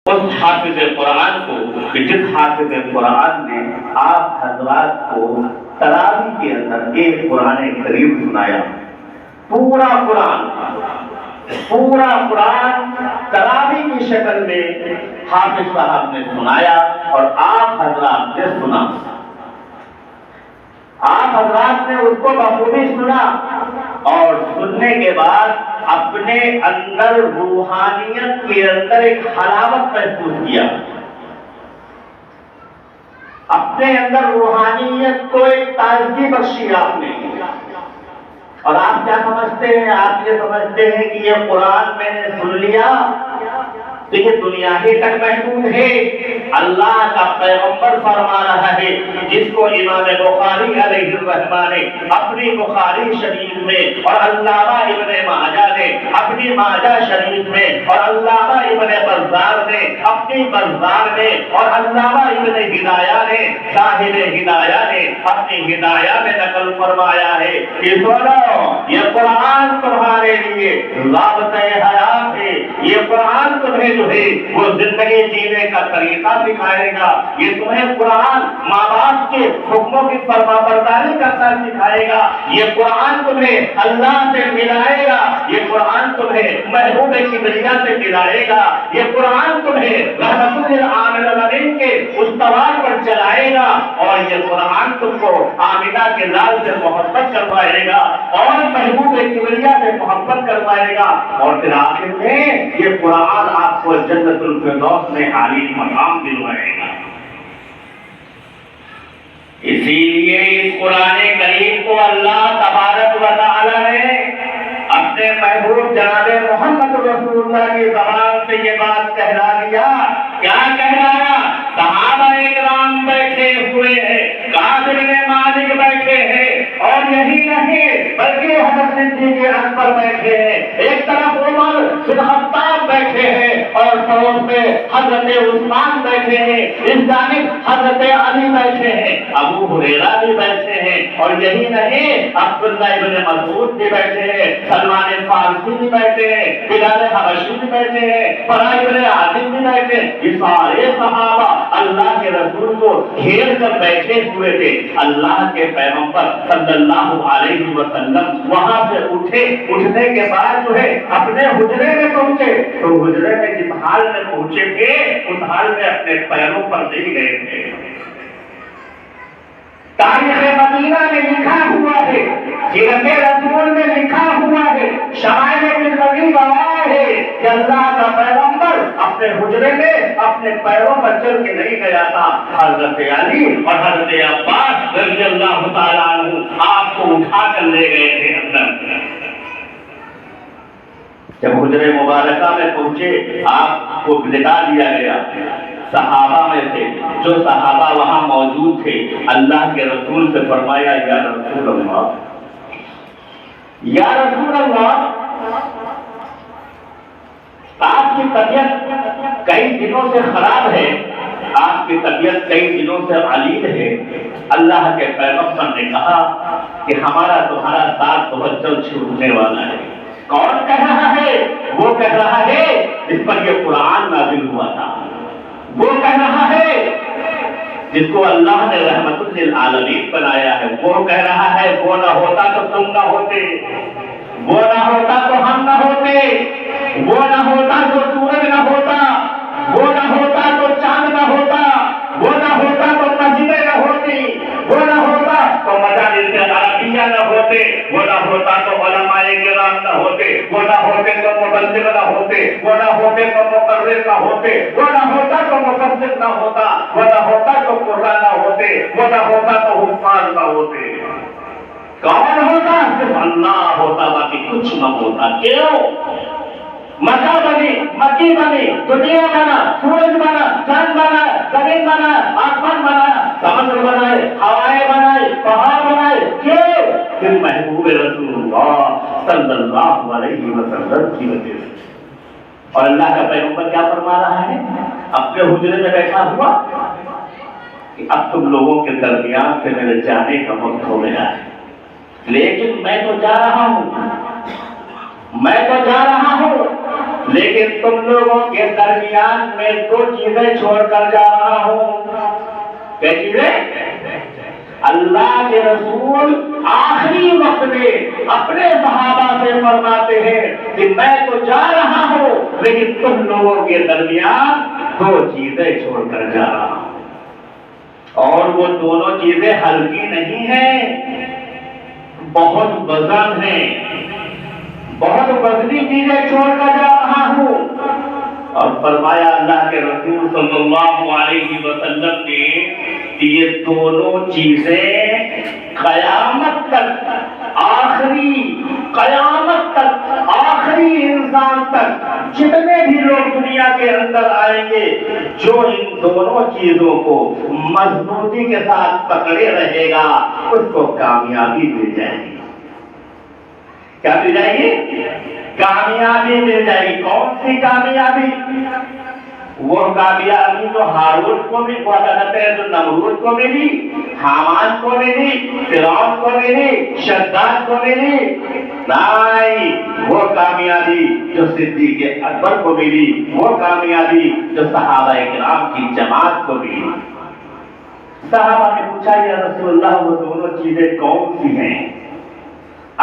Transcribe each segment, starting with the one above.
اس حافظ قرآن کو کہ جس حافظ قرآن نے آپ حضرات کو تراویح کے اندر ایک قرآن کریم سنایا. پورا قرآن تراویح کی شکل میں حافظ صاحب نے سنایا اور آپ حضرات نے سنا. آپ حضرات نے اس کو بخوبی سنا اور سننے کے بعد اپنے اندر روحانیت کے اندر ایک حلاوت محسوس کیا. اپنے اندر روحانیت کو ایک تازگی بخشی آپ نے. اور آپ کیا سمجھتے ہیں؟ آپ یہ سمجھتے ہیں کہ یہ قرآن میں نے سن لیا تو یہ دنیا ہی تک محدود ہے. اللہ کا پیغمبر فرما رہا ہے، جس کو امام بخاری علیہ الرحمہ نے اپنی بخاری شریف میں اور علامہ ابن ماجہ نے اپنی ماجہ شریف میں اور علامہ ابن بزار نے اپنی بزار میں اور علامہ ابن ہدایہ نے صاحب ہدایہ نے اپنی ہدایہ میں نقل فرمایا ہے کہ سنو، یہ قرآن تمہارے لیے ضابطۂ حیات ہے. یہ قرآن تمہیں جو ہے وہ زندگی جینے کا طریقہ سکھائے گا. یہ تمہیں قرآن ماں باپ کے حکموں کی فرما برداری کرنا سکھائے گا. یہ قرآن تمہیں اللہ سے ملائے گا. یہ قرآن تمہیں محبوب کبریا سے ملائے گا. یہ قرآن تمہیں رحمت للعالمین کے استوار پر چلائے گا. اور یہ قرآن تم کو آمنہ کے لال سے محبت کروائے گا اور محبوب کبریا سے محبت کروائے گا. اور پھر آخر میں یہ قرآن آپ کو جنت الفردوس میں عالی مقام دلوائے گا. اسی لیے اس قرآن کریم کو اللہ تبارک و تعالی نے اپنے محبوب جناب محمد رسول اللہ کی زبان سے یہ بات کہلا دیا. کیا کہلایا؟ صحابہ کرام بیٹھے ہوئے ہیں، کعب بن مالک بیٹھے ہیں، اور یہی نہیں بلکہ حضرت صدیق اکبر بیٹھے ہیں، ایک طرف عمر بن خطاب بیٹھے ہیں اور پڑوس میں حضرت عثمان بیٹھے ہیں، اس جانب حضرت علی بیٹھے ہیں، ابو ہریرہ بھی بیٹھے ہیں، اور یہی نہیں عبداللہ ابن مسعود بھی بیٹھے ہیں، سلمان فارسی بھی بیٹھے ہیں، بلال حبشی بھی بیٹھے ہیں، براء ابن عازب بھی بیٹھے ہیں. یہ سارے صحابہ اللہ کے رسول کو گھیر کر بیٹھے ہوئے تھے. اللہ کے پیغمبر صلی اللہ علیہ وسلم وہاں سے اٹھنے کے بعد جو ہے اپنے حجرے میں پہنچے تو حجرے میں جس حال میں پہنچے تھے اس حال میں اپنے پیروں پر نہیں گئے تھے. تاریخ مدینہ میں لکھا ہوا ہے، سیرت رسول میں لکھا ہوا ہے، شمائل ترمذی گواہ ہے کہ اللہ کا پیغمبر اپنے حجرے میں اپنے پیروں پر چل کے نہیں گیا تھا. حضرت علی اور حضرت عباس رضی اللہ تعالیٰ عنہ آپ کو اٹھا کر لے گئے تھے اندر. جب حجرے مبارکہ میں پہنچے آپ کو لٹا دیا گیا. صحابہ میں سے جو صحابہ وہاں موجود تھے اللہ کے رسول سے فرمایا، یا رسول اللہ، یا رسول اللہ، آپ کی طبیعت کئی دنوں سے خراب ہے، آپ کی طبیعت کئی دنوں سے علید ہے. اللہ کے پیغمبر نے کہا کہ ہمارا تمہارا ساتھ بہت جلد چھوٹنے والا ہے. کون کہہ رہا ہے؟ وہ کہہ رہا ہے جس پر یہ قرآن نازل ہوا تھا. وہ کہہ رہا ہے جس کو اللہ نے رحمت للعالمین بنایا ہے. وہ کہہ رہا ہے وہ نہ ہوتا تو تم نہ ہوتے، وہ نہ ہوتا تو ہم نہ ہوتے، وہ نہ ہوتا تو سورج نہ ہوتا، وہ نہ ہوتا تو چاند نہ ہوتا، وہ نہ ہوتا تو مسجدیں نہ ہوتی، وہ نہ ہوتا تو مجالس عربیہ نہ ہوتے، وہ نہ ہوتا تو علماء کرام نہ ہوتے، وہ نہ ہوتے تو مبلغ نہ ہوتے، وہ نہ ہوتے تو مقرر نہ ہوتے، وہ نہ ہوتا تو مفسر نہ ہوتا، وہ نہ ہوتا تو قرآن نہ ہوتے، وہ نہ ہوتا تو حفاظ نہ ہوتے. کون ہوتا؟ صرف اللہ ہوتا، باقی کچھ نہ ہوتا. کیوں؟ مکہ بنی، مکی بنی، دنیا بنا، سورج بنا، چاند بنا، زمین بنا، آسمان بنا، سمندر بنائے، ہوائیں بنائے، پہاڑ بنائے. کیوں؟ پھر محبوب رسول اللہ صلی اللہ علیہ وسلم کی وجہ سے. اور اللہ کا پیغمبر کیا فرما رہا ہے اپنے حجرے میں بیٹھا ہوا کہ اب تم لوگوں کے درمیان سے میرے جانے کا وقت ہو گیا ہے، لیکن میں تو جا رہا ہوں، لیکن تم لوگوں کے درمیان میں دو چیزیں چھوڑ کر جا رہا ہوں. کیا چیزیں؟ اللہ کے رسول آخری وقت میں اپنے صحابہ سے فرماتے ہیں کہ میں تو جا رہا ہوں لیکن تم لوگوں کے درمیان دو چیزیں چھوڑ کر جا رہا ہوں. اور وہ دونوں چیزیں ہلکی نہیں ہیں، بہت وزن ہے، بہت وزنی چیزیں چھوڑ کر جا رہا ہوں. اور فرمایا اللہ کے رسول صلی اللہ علیہ وسلم نے کہ یہ دونوں چیزیں قیامت تک، آخری قیامت تک، آخری انسان تک، جتنے بھی لوگ دنیا کے اندر آئیں گے، جو ان دونوں چیزوں کو مضبوطی کے ساتھ پکڑے رہے گا اس کو کامیابی مل جائے گی. کیا مل جائے گی؟ کامیابی مل جائے گی. کون سی کامیابی؟ وہ کامیابی جو ہارون کو بھی جو نمرود کو ملی، حامان کو ملی، فرعون کو ملی، شداد کو ملی. نہیں، وہ کامیابی جو صدیق اکبر کو ملی، وہ کامیابی جو صحابہ کرام کی جماعت کو ملی. صحابہ نے پوچھا یا رسول اللہ وہ دونوں چیزیں کون سی ہیں؟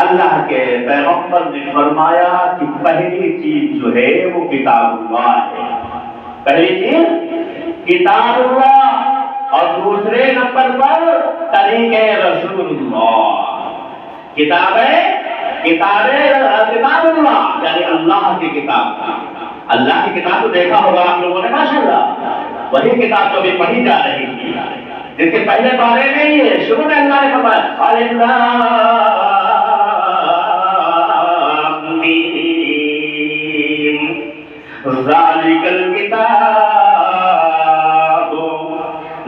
اللہ کے پیغمبر نے فرمایا کہ پہلی چیز جو ہے وہ کتاب اللہ ہے. پہلی چیز کتاب اللہ اور دوسرے نمبر پر طریق رسول اللہ. کتاب اللہ یعنی اللہ کی کتاب. اللہ کی کتاب تو دیکھا ہوگا آپ لوگوں نے ماشاءاللہ، وہی کتاب جو ابھی پڑھی جا رہی تھی جس کے پہلے بارے میں ہی ہے شروع میں اللہ نے فرمایا ذالک الکتاب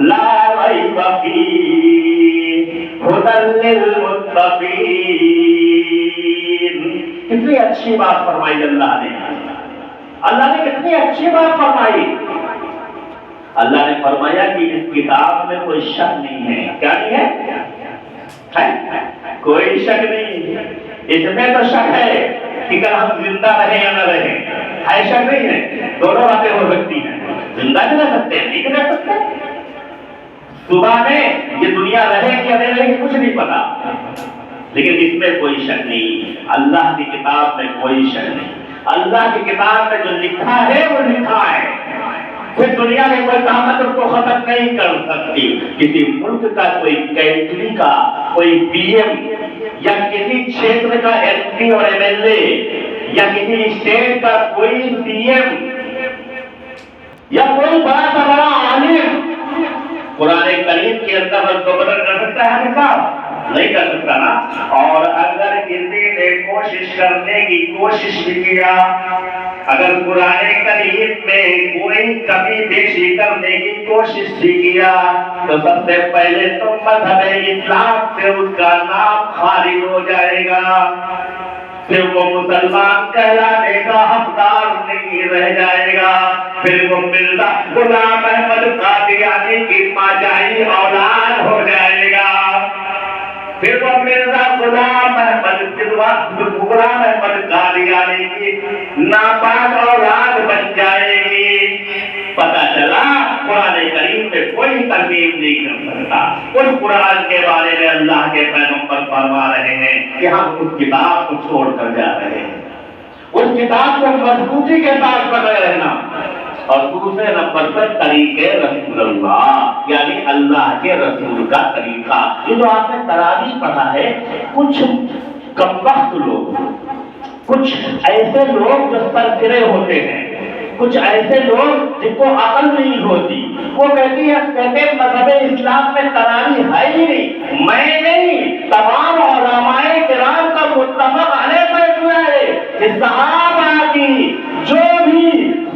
لا ریب فیہ ھدی للمتقین. کتنی اچھی بات فرمائی اللہ نے کتنی اچھی بات فرمائی. اللہ نے فرمایا کہ اس کتاب میں کوئی شک نہیں ہے. کیا نہیں ہے؟ کوئی شک نہیں. اس میں تو شک ہے کہ کل ہم زندہ رہیں یا نہ رہیں، ہے شک نہیں ہے. دونوں باتیں ہو سکتی ہیں، زندہ بھی رہ سکتے ہیں، نہیں بھی رہ سکتے. صبح میں یہ دنیا رہے گی یا نہیں رہے گی کچھ نہیں پتا، لیکن اس میں کوئی شک نہیں. اللہ کی کتاب میں کوئی شک نہیں. اللہ کی کتاب میں جو لکھا ہے وہ لکھا ہے. پھر دنیا میں کوئی طاقت اس کو ختم نہیں کر سکتی. کسی ملک کا کوئی کنٹری کا کوئی پی ایم یا کسی چھیتر کا ایم پی اور ایم ایل اے یا کسی اسٹیٹ کا کوئی سی ایم یا کوئی بڑا سا بڑا عالم قرآن کریم کے اندر بدل کر سکتا ہے نکال نہیں کر سکتا نا. اور اگر کسی نے کوشش کرنے کی کوشش بھی کیا، اگر قرآن کریم میں کوئی کمی بیشی کرنے کی کوشش بھی کیا تو سب سے پہلے تو مذہب اسلام سے اس کا نام خارج ہو جائے گا. پھر وہ مسلمان کہلانے کا حقدار نہیں رہ جائے گا. پھر وہ مرزا غلام احمد قادیانی کی ماجائی اولاد ہو جائے گا. پھر وہ مرزا غلام احمد قادیانی کی ناپاک اولاد بن جائے گی. پتہ چلا قرآن کریم میں کوئی ترمیم نہیں کر سکتا. اس قرآن کے بارے میں اللہ کے پیغمبر فرما رہے ہیں کہ ہم اس کتاب کو چھوڑ کر جا رہے ہیں. اس کتاب کو مضبوطی کے ساتھ پکڑے رہنا. اور دوسرے نمبر پر طریقے رسول اللہ یعنی اللہ کے رسول کا طریقہ. یہ جو آپ نے تراویح پڑھا ہے، کچھ کمبخت لوگ، کچھ ایسے لوگ جو سرفرے ہوتے ہیں، کچھ ایسے لوگ جن کو عقل نہیں ہوتی، وہ کہتے ہیں مذہب اسلام میں تراویح ہے ہی نہیں. میں نہیں، تمام علماء کرام کا متفق علیہ فیصلہ ہے کہ صحابہ کی جو بھی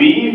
20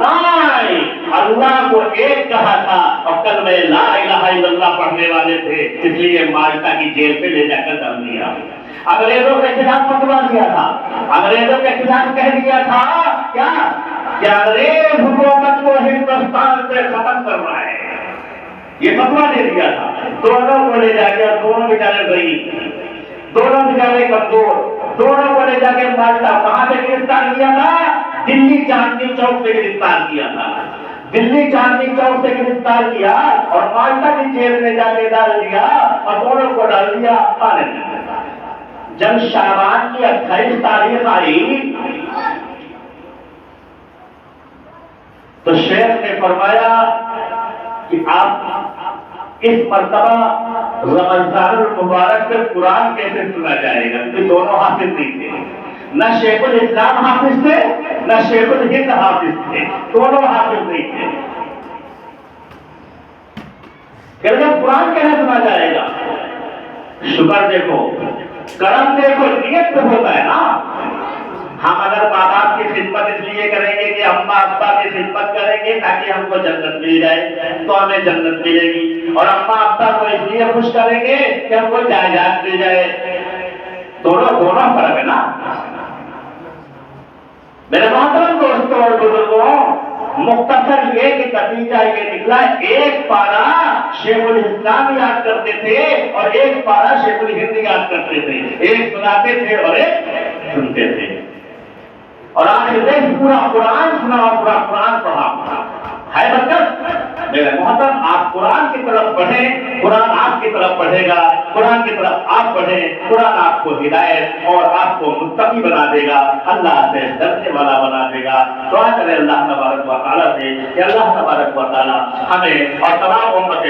نہیں، اللہ کو ایک کہا تھا اور کلمہ لا الہ الا اللہ پڑھنے والے تھے، اس لیے مالٹا کی جیل پہ لے جا کر ڈال دیا۔ انگریزوں کے خلاف فتوا دیا تھا، انگریزوں کے خلاف کہہ دیا تھا کیا کہ انگریز حکومت کو ہندوستان سے ختم کرنا ہے، یہ فتوا دے دیا تھا۔ دونوں کو لے جا کے، دونوں بیچارے ضعیف، دونوں بیچارے کمزور، دونوں کو لے جا کے مالٹا کہاں سے گرفتار کیا تھا؟ دلی چاندنی چوک سے گرفتار کیا تھا، دلی چاندنی چوک سے گرفتار کیا اور مالٹا کی جیل میں جا کے ڈال دیا اور دونوں کو ڈال دیا پانے میں۔ جب شعبان کی 28 تاریخ آئی تو شیخ نے فرمایا کہ آپ اس مرتبہ رمضان المبارک سے قرآن کیسے سنا جائے گا؟ کیونکہ دونوں حافظ نہیں تھے، نہ شیخ الاسلام حافظ تھے نہ شیخ الہند حافظ تھے، دونوں حافظ نہیں تھے۔ کہ جب قرآن کیسے سنا جائے گا؟ شکر دیکھو، کرم دیکھو، نیت تو ہوتا ہے نا۔ ہم اگر ماں باپ کی خدمت اس لیے کریں گے کہ اماں ابا کی خدمت کریں گے تاکہ ہم کو جنت مل جائے تو ہمیں جنت ملے گی، اور اماں ابا کو اس لیے خوش کریں گے کہ ہم کو جائیداد مل جائے، دونوں فرق ہے نا۔ میرے محترم دوستوں اور بزرگوں، مختصر یہ کہ نتیجہ یہ نکلا، ایک پارا شیخ الاسلام یاد کرتے تھے اور ایک پارا شیخ الہند یاد کرتے تھے، ایک سناتے تھے اور ایک سنتے تھے، اور آخر ایک پورا قرآن سنا اور پورا قرآن پڑھا ہے برکت۔ میرے محترم، آپ قرآن کی طرف بڑھیں، قرآن آپ کی طرف بڑھے گا، قرآن کی طرف آپ بڑھیں، قرآن آپ کو ہدایت اور آپ کو متقی بنا دے گا، اللہ سے ڈرنے والا بنا دے گا۔ دعا کریں اللہ تبارک و تعالیٰ سے کہ اللہ تبارک و تعالیٰ ہمیں اور تمام امت